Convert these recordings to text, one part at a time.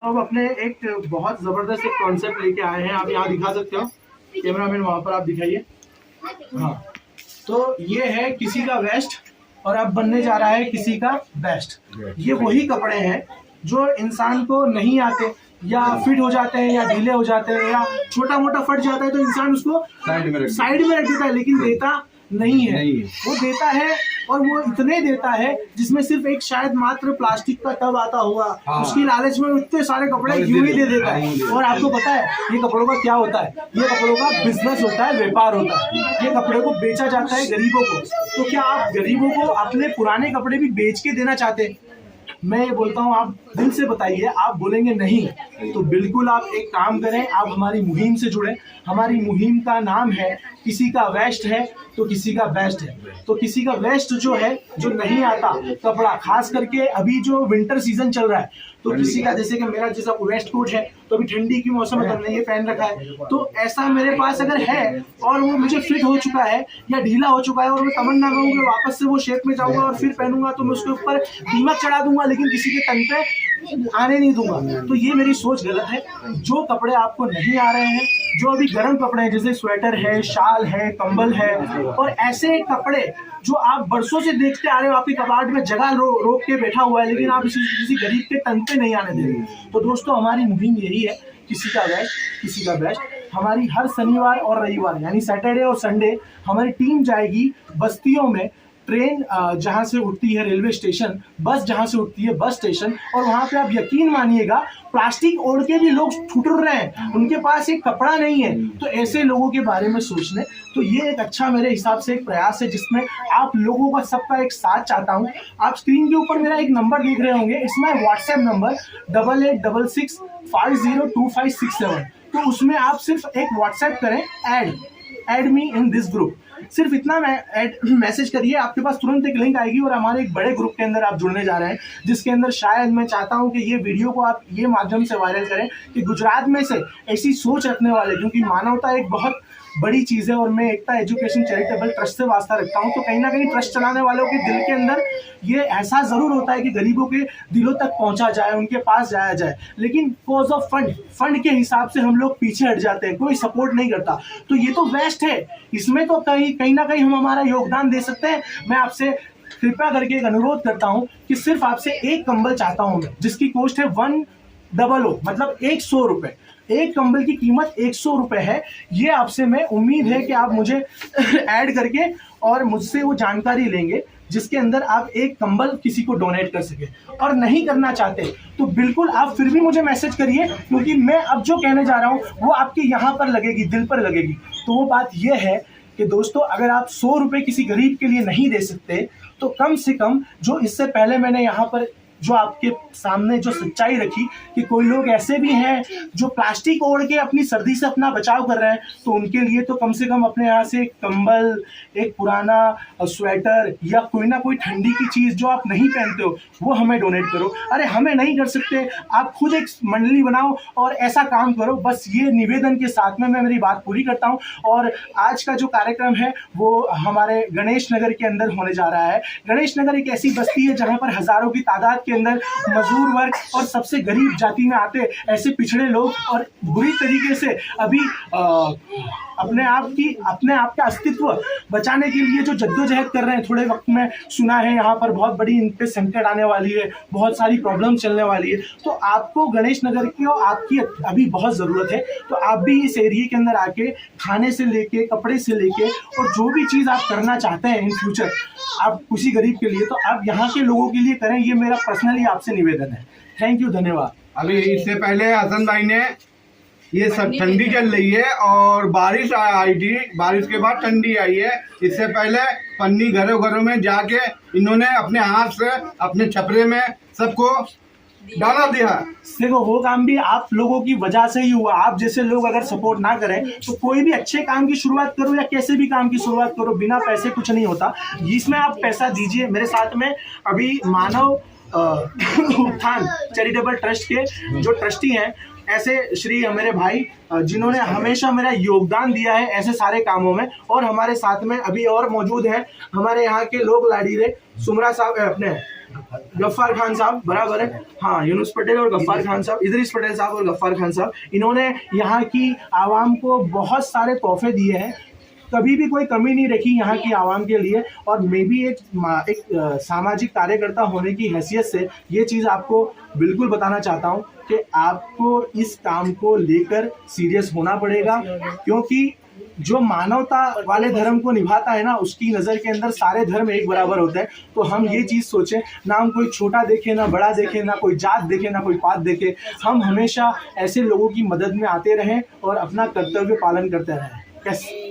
अब अपने एक बहुत जबरदस्त एक कॉन्सेप्ट लेके आए हैं। आप यहाँ दिखा सकते हो, कैमरामैन वहां पर आप दिखाइए। हाँ, तो ये है किसी का वेस्ट और अब बनने जा रहा है किसी का बेस्ट। ये वही कपड़े हैं जो इंसान को नहीं आते, या फिट हो जाते हैं, या ढीले हो जाते हैं, या छोटा मोटा फट जाता है तो इंसान उसको साइड में रख देता है, लेकिन देता नहीं है। वो देता है और वो इतने देता है जिसमें सिर्फ एक शायद मात्र प्लास्टिक का टब आता होगा। उसकी लालच में इतने सारे कपड़े यूं ही दे देता है। और आपको पता है ये कपड़ों का क्या होता है? ये कपड़ों का बिजनेस होता है, व्यापार होता है। ये कपड़े को बेचा जाता है गरीबों को। तो क्या आप गरीबों को अपने पुराने कपड़े भी बेच के देना चाहते हैं? मैं ये बोलता हूँ, आप दिल से बताइए। आप बोलेंगे नहीं तो बिल्कुल आप एक काम करें, आप हमारी मुहिम से जुड़े। हमारी मुहिम का नाम है किसी का वेस्ट है तो किसी का बेस्ट है। तो किसी का वेस्ट जो है, जो नहीं आता कपड़ा, खास करके अभी जो विंटर सीजन चल रहा है, तो किसी का जैसे कि मेरा जैसा वेस्ट कोट है, तो अभी ठंडी की मौसम है तो हमने ये पहन रखा है। तो ऐसा मेरे पास अगर है और वो मुझे फिट हो चुका है या ढीला हो चुका है और मैं तमन्ना करूँगी वापस से वो शेप में जाऊंगा और फिर पहनूंगा, तो मैं उसके ऊपर कीमत चढ़ा दूंगा, लेकिन किसी के तन पे आने नहीं दूंगा। तो ये मेरी सोच गलत है। जो कपड़े आपको नहीं आ रहे हैं, जो अभी गर्म कपड़े हैं, जैसे स्वेटर है, शाल है, कंबल है, और ऐसे कपड़े जो आप बरसों से देखते आ रहे हो, आपके कबाड़ में जगह रोक के बैठा हुआ है, लेकिन आप किसी गरीब के तन पे नहीं आने दे रहे। तो दोस्तों, हमारी मुहिम यही है, किसी का वेस्ट किसी का बेस्ट। हमारी हर शनिवार और रविवार यानी सैटरडे और संडे हमारी टीम जाएगी बस्तियों में। ट्रेन जहाँ से उठती है रेलवे स्टेशन, बस जहाँ से उठती है बस स्टेशन, और वहाँ पे आप यकीन मानिएगा प्लास्टिक ओढ़ के भी लोग ठुठुर रहे हैं, उनके पास एक कपड़ा नहीं है। तो ऐसे लोगों के बारे में सोचने, तो ये एक अच्छा मेरे हिसाब से एक प्रयास है जिसमें आप लोगों का सबका एक साथ चाहता हूँ। आप स्क्रीन के ऊपर मेरा एक नंबर देख रहे होंगे, इसमें व्हाट्सएप नंबर 8866502567। तो उसमें आप सिर्फ एक व्हाट्सएप करें, add me in this group. सिर्फ इतना मैसेज करिए, आपके पास तुरंत एक लिंक आएगी और हमारे एक बड़े ग्रुप के अंदर आप जुड़ने जा रहे हैं, जिसके अंदर शायद मैं चाहता हूं कि ये वीडियो को आप ये माध्यम से वायरल करें कि गुजरात में से ऐसी सोच रखने वाले, क्योंकि मानवता एक बहुत बड़ी चीज़ है और मैं एकता एजुकेशन चैरिटेबल ट्रस्ट से वास्ता रखता हूं, तो कहीं ना कहीं ट्रस्ट चलाने वालों के दिल के अंदर ये एहसास ज़रूर होता है कि गरीबों के दिलों तक पहुंचा जाए, उनके पास जाया जाए, लेकिन कॉज ऑफ फंड के हिसाब से हम लोग पीछे हट जाते हैं, कोई सपोर्ट नहीं करता। तो ये तो वेस्ट है, इसमें तो कहीं ना कहीं हम हमारा योगदान दे सकते हैं। मैं आपसे कृपया करके एक अनुरोध करता हूं कि सिर्फ आपसे एक कंबल चाहता हूं मैं, जिसकी कॉस्ट है 100, मतलब 100 रुपए। एक कंबल की कीमत 100 रुपए है। ये आपसे मैं उम्मीद है कि आप मुझे ऐड करके और मुझसे वो जानकारी लेंगे जिसके अंदर आप एक कंबल किसी को डोनेट कर सके। और नहीं करना चाहते तो बिल्कुल आप फिर भी मुझे मैसेज करिए, क्योंकि मैं अब जो कहने जा रहा हूँ वो आपके यहाँ पर लगेगी, दिल पर लगेगी। तो वो बात ये है कि दोस्तों, अगर आप 100 रुपए किसी गरीब के लिए नहीं दे सकते, तो कम से कम जो इससे पहले मैंने यहाँ पर जो आपके सामने जो सच्चाई रखी कि कोई लोग ऐसे भी हैं जो प्लास्टिक ओढ़ के अपनी सर्दी से अपना बचाव कर रहे हैं, तो उनके लिए तो कम से कम अपने यहाँ से एक कंबल, एक पुराना स्वेटर या कोई ना कोई ठंडी की चीज़ जो आप नहीं पहनते हो वो हमें डोनेट करो। अरे हमें नहीं कर सकते, आप खुद एक मंडली बनाओ और ऐसा काम करो। बस ये निवेदन के साथ में मैं मेरी बात पूरी करता हूँ। और आज का जो कार्यक्रम है वो हमारे गणेश नगर के अंदर होने जा रहा है। गणेश नगर एक ऐसी बस्ती है जहाँ पर हजारों की तादाद के अंदर मजदूर वर्ग और सबसे गरीब जाति में आते ऐसे पिछड़े लोग और बुरी तरीके से अभी अपने आप का अस्तित्व बचाने के लिए जो जद्दोजहद कर रहे हैं। थोड़े वक्त में सुना है यहाँ पर बहुत बड़ी इन पे संकट आने वाली है, बहुत सारी प्रॉब्लम चलने वाली है। तो आपको गणेश नगर की और आपकी अभी बहुत ज़रूरत है। तो आप भी इस एरिया के अंदर आके खाने से लेके, कपड़े से लेके और जो भी चीज़ आप करना चाहते हैं इन फ्यूचर आप किसी गरीब के लिए, तो आप यहाँ के लोगों के लिए करें। ये मेरा पर्सनली आपसे निवेदन है। थैंक यू, धन्यवाद। अभी इससे पहले हसन भाई ने, ये सब ठंडी चल रही है और बारिश आई थी, बारिश के बाद ठंडी आई है। इससे पहले पन्नी घरों घरों में जाके इन्होंने अपने हाथ से अपने छपरे में सबको डाला दिया। देखो, वो काम भी आप लोगों की वजह से ही हुआ। आप जैसे लोग अगर सपोर्ट ना करें तो कोई भी अच्छे काम की शुरुआत करो या कैसे भी काम की शुरुआत करो, बिना पैसे कुछ नहीं होता। इसमें आप पैसा दीजिए। मेरे साथ में अभी मानव उत्थान चैरिटेबल ट्रस्ट के जो ट्रस्टी हैं, ऐसे श्री मेरे भाई जिन्होंने हमेशा मेरा योगदान दिया है ऐसे सारे कामों में, और हमारे साथ में अभी और मौजूद हैं हमारे यहाँ के लोग लाडीरे सुमरा साहब, अपने गफ्फार खान साहब, बराबर है, हाँ, यूनुस पटेल और गफ्फार खान साहब, इदरीस पटेल साहब और गफ्फार खान साहब, इन्होंने यहाँ की आवाम को बहुत सारे तोहफे दिए हैं, कभी भी कोई कमी नहीं रखी यहाँ की आवाम के लिए। और मैं भी एक सामाजिक कार्यकर्ता होने की हैसियत से ये चीज़ आपको बिल्कुल बताना चाहता हूँ कि आपको इस काम को लेकर सीरियस होना पड़ेगा, क्योंकि जो मानवता वाले धर्म को निभाता है ना, उसकी नज़र के अंदर सारे धर्म एक बराबर होते हैं। तो हम ये चीज़ सोचें, ना हम कोई छोटा देखें, ना बड़ा देखें, ना कोई जात देखें, ना कोई पात देखें, हम हमेशा ऐसे लोगों की मदद में आते रहें और अपना कर्तव्य पालन करते रहें। कैसे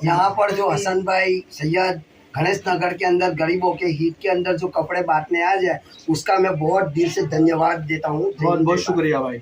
यहाँ पर जो हसन भाई सैयद गणेश नगर के अंदर गरीबों के हित के अंदर जो कपड़े बांटने आ जाए, उसका मैं बहुत दिल से धन्यवाद देता हूँ। बहुत बहुत शुक्रिया भाई।